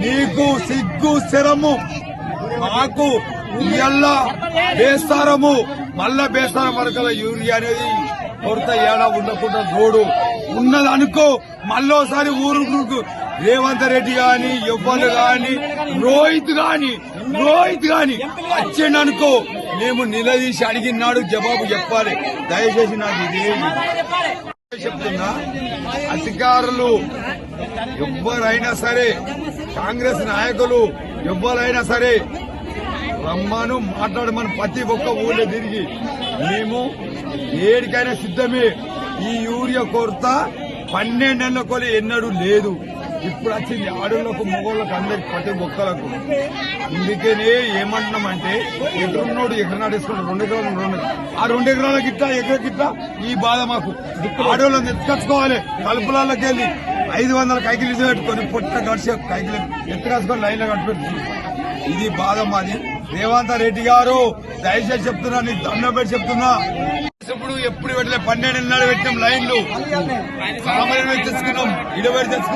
నీకు సిగ్గు శరము మాకు ఇయ్యల్లా బేస్తారము మళ్ళా బేస్తారం వరకల యూరియా అనేది కొరత ఏడా ఉండకుండా చూడు ఉన్నదనుకో మళ్ళోసారి ఊరు రేవంత్ రెడ్డి గాని ఎవ్వరు గాని రోహిత్ గాని వచ్చిండనుకో మేము నిలదీసి అడిగినాడు జవాబు చెప్పాలి. దయచేసి నాకు ఇది చెప్తున్నా, అధికారులు ఎవ్వరైనా సరే కాంగ్రెస్ నాయకులు ఎవ్వరైనా సరే రమ్మను మాట్లాడమని ప్రతి ఒక్క ఊళ్ళో తిరిగి మేము ఏడికైనా సిద్ధమే. ఈ యూరియా కొరత 12 నెలల కొలి ఎన్నడూ లేదు, ఇప్పుడు వచ్చింది ఆడోళ్లకు మగోళ్లకు అందరికి ప్రతి ఒక్కలకు. అందుకనే ఏమంటున్నామంటే ఎదురున్నోడు ఎక్కడ నాటేసుకుంటాడు 2 ఎకరాలు ఆ 2 ఎకరాలకి ఇట్లా ఎకరకిట్లా ఈ బాధ మాకు. ఆడోళ్ళని ఎత్తుకొచ్చుకోవాలి కలుపులకి వెళ్ళి 500 కైకిలు పెట్టుకొని పొట్ట గడిచే కైకిలు ఎత్తుకొచ్చుకొని లైన్లో కట్టుపెట్టు. ఇది బాధ మాది. రేవంత్ రెడ్డి గారు దయచేసి చెప్తున్నా, నీకు దండం పెట్టి చెప్తున్నా, ఇప్పుడు ఎప్పుడు పెట్టలే 12 నెలలు పెట్టినాం లైన్లు, సామాన్యులు తెచ్చుకున్నాం 20 తెచ్చుకున్నాం.